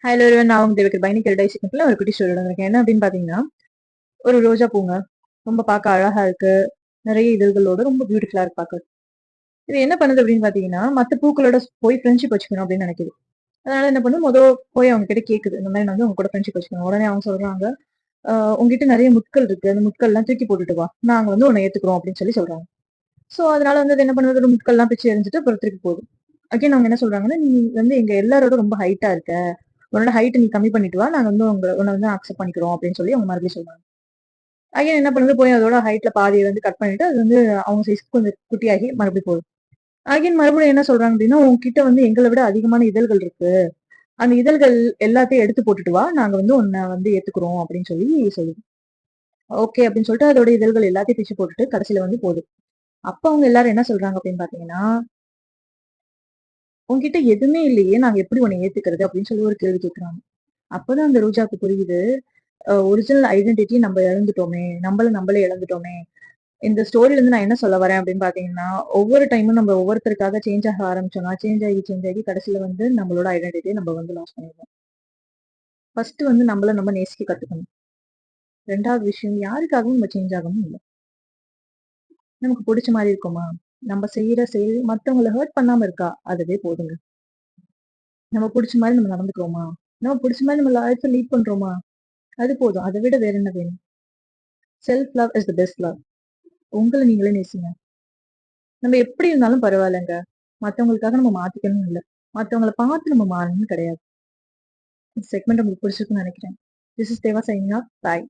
Hello everyone, நான் உங்க தேவிக்கு பயணி கெரடை சிக்கன்ல ஒரு குட்டி ஸ்டோரி வந்திருக்கேன். என்ன அப்படின்னு பாத்தீங்கன்னா, ஒரு ரோஜா பூங்க ரொம்ப பார்க்க அழகா இருக்கு. நிறைய இதழ்களோட ரொம்ப பியூட்டிஃபுல்லா இருக்கு பார்க்க. இது என்ன பண்ணுது அப்படின்னு பாத்தீங்கன்னா, மத்த பூக்களோட போய் ஃப்ரெண்ட்ஷிப் வச்சுக்கணும் அப்படின்னு நினைக்குது. அதனால என்ன பண்ணும், போய் அவங்க கிட்ட கேக்குது, இந்த மாதிரி நான் வந்து உங்க கூட ஃப்ரெண்ட்ஷிப் வச்சுக்கணும். உடனே அவங்க சொல்றாங்க, உங்ககிட்ட நிறைய முட்கள் இருக்கு, அந்த முட்கள் எல்லாம் தூக்கி போட்டுட்டு வா, நாங்க வந்து உன்னை ஏத்துக்கிறோம் அப்படின்னு சொல்றாங்க. சோ அதனால வந்து அது என்ன பண்ணுவது, ஒரு முட்கள் எல்லாம் பிச்சு எரிஞ்சிட்டு அப்புறம் திருப்பி போகுது. அகைன் அவங்க என்ன சொல்றாங்கன்னா, நீ வந்து எங்க எல்லாரோட ரொம்ப ஹைட்டா இருக்க, உன்னோட ஹைட் நீ கம்மி பண்ணிட்டு வா, நாங்க வந்து உன்னை வந்து அக்செப்ட் பண்ணிக்கிறோம் அப்படின்னு சொல்லி அவங்க மறுபடியும் சொல்றாங்க. அகைன் என்ன பண்ணுது, போய் அதோட ஹைட்ல பாதியை வந்து கட் பண்ணிட்டு அது வந்து அவங்க சைஸ்க்கு கொஞ்சம் குட்டியாகி மறுபடியும் போகுது. அகைன் மறுபடியும் என்ன சொல்றாங்க அப்படின்னா, உங்ககிட்ட வந்து எங்களை விட அதிகமான இதழ்கள் இருக்கு, அந்த இதழ்கள் எல்லாத்தையும் எடுத்து போட்டுட்டு வா, நாங்க வந்து உன்னை வந்து ஏத்துக்கிறோம் அப்படின்னு சொல்லி சொல்லுது. ஓகே அப்படின்னு சொல்லிட்டு அதோட இதழ்கள் எல்லாத்தையும் பிச்சு போட்டுட்டு கடைசியில வந்து போகுது. அப்ப அவங்க எல்லாரும் என்ன சொல்றாங்க அப்படின்னு பாத்தீங்கன்னா, உன்கிட்ட எதுவுமே இல்லையே, நாங்க எப்படி உன்னை ஏத்துக்கிறது அப்படின்னு சொல்லி ஒரு கேள்வி கேட்கறாங்க. அப்பதான் அந்த ரோஜாக்கு புரியுது, ஒரிஜினல் ஐடென்டிட்டி நம்ம இழந்துட்டோமே, நம்மளே இழந்துட்டோமே. இந்த ஸ்டோரியில இருந்து நான் என்ன சொல்ல வரேன் அப்படின்னு பாத்தீங்கன்னா, ஒவ்வொரு டைமும் நம்ம ஒவ்வொருத்தருக்காக சேஞ்ச் ஆக ஆரம்பிச்சோம்னா, சேஞ்ச் ஆகி கடைசியில வந்து நம்மளோட ஐடென்டிட்டியை நம்ம வந்து லாஸ் பண்ணிடுவோம். ஃபர்ஸ்ட் வந்து நம்ம நேசிக்க கத்துக்கணும். ரெண்டாவது விஷயம், யாருக்காகவும் நம்ம சேஞ்ச் ஆகணும் இல்லை. நமக்கு பிடிச்ச மாதிரி இருக்குமா, நம்ம செய்யற செயல் மத்தவங்களை ஹர்ட் பண்ணாம இருக்கா, அதுவே போதுங்க. நம்ம புடிச்ச மாதிரி நம்ம நடந்துக்கிறோமா, நம்ம புடிச்ச மாதிரி நம்ம லைஃப் லீட் பண்றோமா, அது போதும். அதை விட வேற என்ன வேணும்? Self love is the best love. உங்களை நீங்களே நேசிங்க. நம்ம எப்படி இருந்தாலும் பரவாயில்லைங்க. மத்தவங்களுக்காக நம்ம மாத்திக்கணும் இல்ல. மத்தவங்கள பார்த்து நம்ம மாறணும்னு கிடையாது. இந்த செக்மெண்ட் உங்களுக்கு பிடிச்சிருக்குன்னு நினைக்கிறேன். This is Deva signing off. Bye.